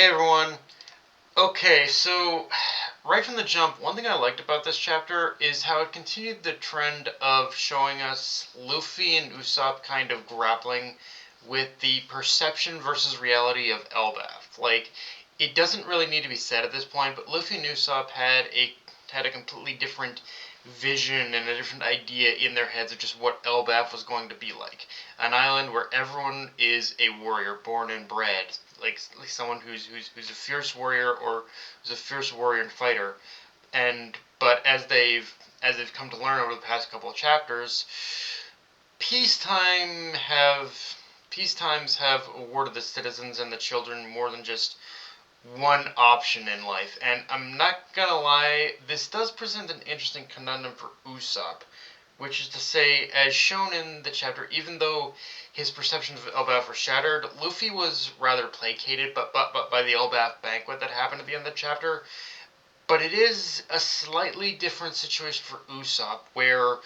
Hey everyone. Okay, so right from the jump, one thing I liked about this chapter is how it continued the trend of showing us Luffy and Usopp kind of grappling with the perception versus reality of Elbaf. Like, it doesn't really need to be said at this point, but Luffy and Usopp had a completely different vision and a different idea in their heads of just what Elbaf was going to be like. An island where everyone is a warrior, born and bred, like someone who's a fierce warrior or who's a fierce warrior and fighter. And but as they've come to learn over the past couple of chapters, peacetime have peacetimes have awarded the citizens and the children more than just one option in life. And I'm not gonna lie, this does present an interesting conundrum for Usopp, which is to say, as shown in the chapter, even though his perceptions of Elbaf were shattered, Luffy was rather placated but by the Elbaf banquet that happened at the end of the chapter. But it is a slightly different situation for Usopp, where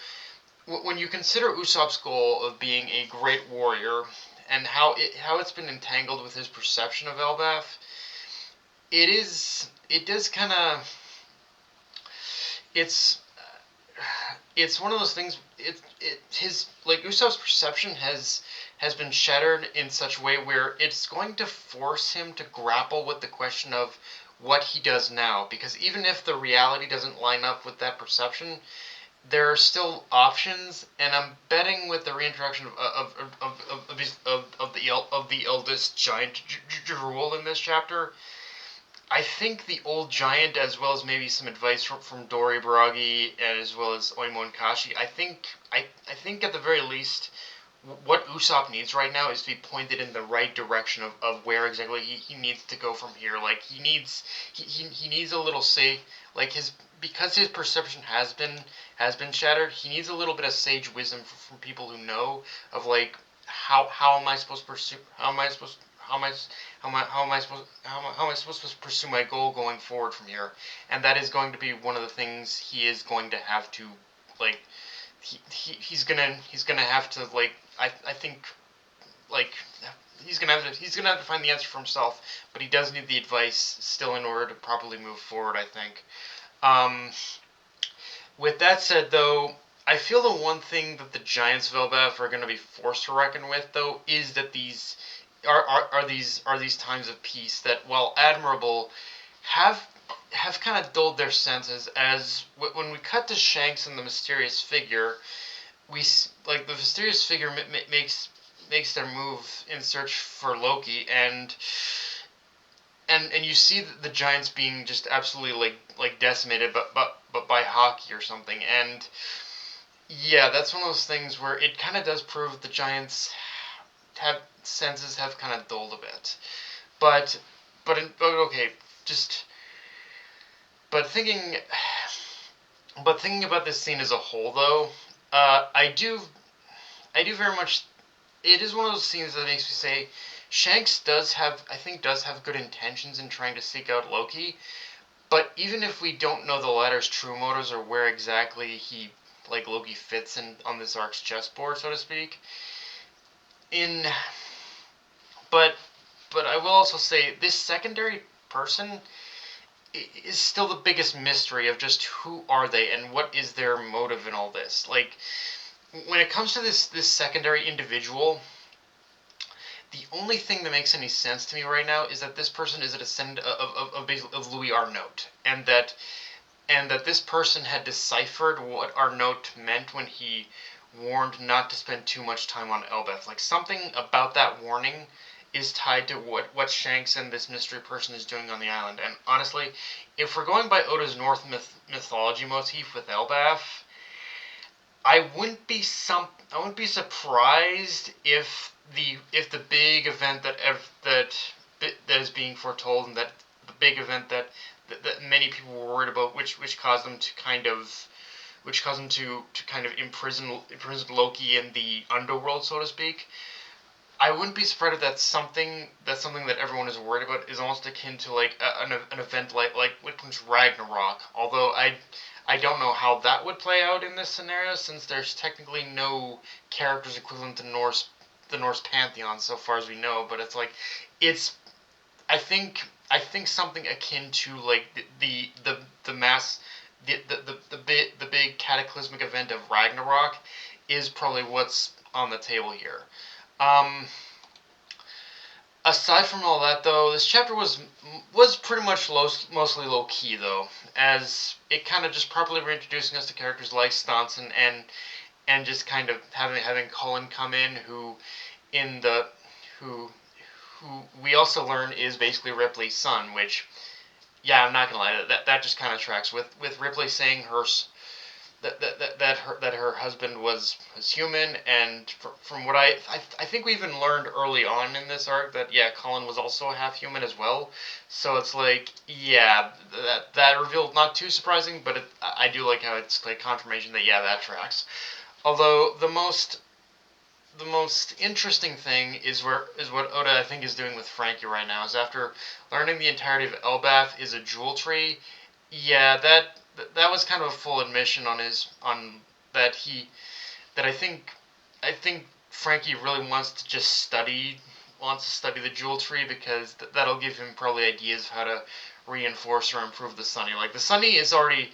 when you consider Usopp's goal of being a great warrior and how it's been entangled with his perception of Elbaf, it does kind of it's it's one of those things. It his like Usopp's perception has been shattered in such a way where it's going to force him to grapple with the question of what he does now. Because even if the reality doesn't line up with that perception, there are still options. And I'm betting with the reintroduction of the eldest giant Drool in this chapter, I think the old giant, as well as maybe some advice from Dori Baragi, and as well as Oimo and Kashi, I think at the very least, what Usopp needs right now is to be pointed in the right direction of where exactly he needs to go from here. Like he needs a little say, like his because his perception has been shattered. He needs a little bit of sage wisdom from people who know of like how am I supposed to pursue how am I supposed how am I supposed to pursue my goal going forward from here? And that is going to be one of the things he is going to have to like he's gonna have to like I think like he's gonna have to find the answer for himself, but he does need the advice still in order to properly move forward, I think. Um, with that said, though, I feel the one thing that the Giants of Elbaf are going to be forced to reckon with, though, is that these times of peace that, while admirable, have have kind of dulled their senses. As when we cut to Shanks and the mysterious figure, we like the mysterious figure makes their move in search for Loki, and you see the Giants being just absolutely like decimated, but by hockey or something. And yeah, that's one of those things where it kind of does prove the Giants have senses have kind of dulled a bit. But but okay, just but thinking but thinking about this scene as a whole, though, I do very much. It is one of those scenes that makes me say, Shanks does have good intentions in trying to seek out Loki, but even if we don't know the latter's true motives or where exactly Loki fits in on this arc's chessboard, so to speak, in but I will also say this secondary person is still the biggest mystery of just who are they and what is their motive in all this. Like when it comes to this secondary individual, the only thing that makes any sense to me right now is that this person is a descendant of Louis Arnault, and that this person had deciphered what Arnault meant when he warned not to spend too much time on Elbeth. Like something about that warning is tied to what Shanks and this mystery person is doing on the island. And honestly, if we're going by Oda's North mythology motif with Elbaf, I wouldn't be surprised if the big event that is being foretold, and that the big event that many people were worried about, which caused them to kind of imprison Loki in the underworld, so to speak. I wouldn't be surprised if that's something that everyone is worried about, is almost akin to like an event like Ragnarok. Although I don't know how that would play out in this scenario, since there's technically no characters equivalent to the Norse pantheon so far as we know. But it's like it's I think I think something akin to like the mass the big cataclysmic event of Ragnarok is probably what's on the table here. Um, Aside from all that, though, this chapter was pretty much mostly low key, though, as it kind of just properly reintroducing us to characters like Staunton and just kind of having Cullen come in, in the who who we also learn is basically Ripley's son, which yeah, I'm not gonna lie, that just kind of tracks with Ripley saying that her husband was human, and from what I think we even learned early on in this arc that yeah, Colin was also half human as well. So it's like yeah, that reveal not too surprising, but I do like how it's like confirmation that yeah, that tracks. Although the most interesting thing is what Oda I think is doing with Frankie right now is after learning the entirety of Elbaf is a jewel tree. Yeah, that was kind of a full admission on his on that he that I think Frankie really wants to study the jewel tree because that'll give him probably ideas of how to reinforce or improve the Sunny. Like the Sunny is already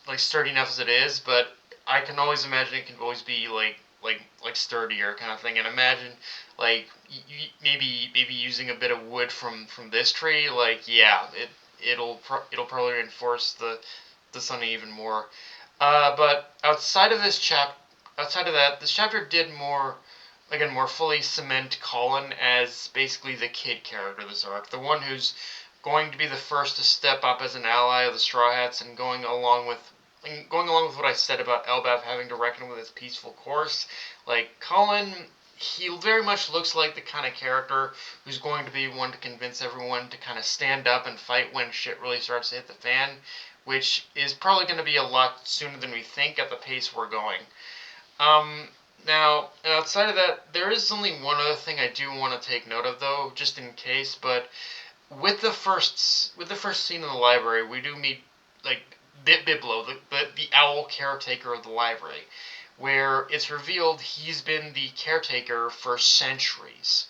like sturdy enough as it is, but I can always imagine it can always be like sturdier kind of thing. And imagine like maybe using a bit of wood from this tree. Like yeah, it'll probably reinforce the Sunny even more. But outside of that, this chapter did more fully cement Colin as basically the kid character of this arc, the one who's going to be the first to step up as an ally of the Straw Hats and going along with what I said about Elbaf having to reckon with his peaceful course. Like Colin, he very much looks like the kind of character who's going to be one to convince everyone to kind of stand up and fight when shit really starts to hit the fan, which is probably going to be a lot sooner than we think at the pace we're going. Um, Now, outside of that, there is only one other thing I do want to take note of, though, just in case. But with the first scene in the library, we do meet like Biblo, the owl caretaker of the library, where it's revealed he's been the caretaker for centuries.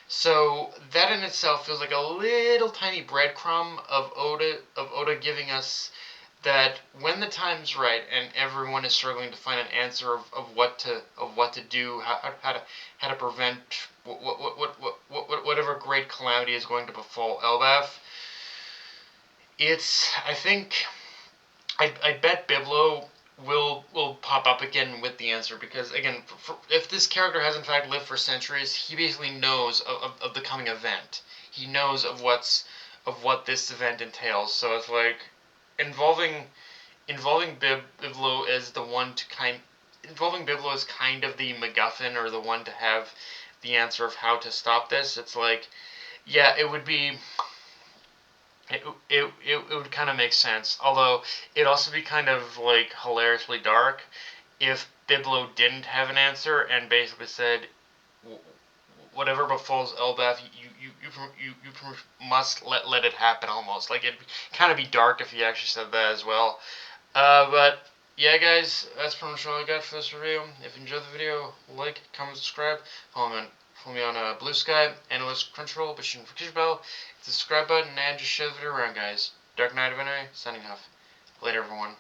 So that in itself feels like a little tiny breadcrumb of Oda giving us that when the time's right and everyone is struggling to find an answer of what to do, how to prevent whatever great calamity is going to befall Elbaf, I think I bet Biblo will pop up again with the answer because again, if this character has in fact lived for centuries, he basically knows of the coming event. He knows of what this event entails. So it's like involving involving Biblo as the one to kind involving Biblo as kind of the MacGuffin or the one to have the answer of how to stop this. It's like yeah, it would kind of make sense. Although it'd also be kind of like hilariously dark if Biblo didn't have an answer and basically said whatever befalls Elbaf, you must let it happen. Almost like it'd kind of be dark if he actually said that as well. But yeah, guys, that's pretty much all I got for this review. If you enjoyed the video, like, comment, subscribe. Follow me on Blue Sky, Analyst Crunchyroll, push the notification bell, hit the subscribe button, and just share the video around, guys. Dark Knight of Anime, signing off. Later, everyone.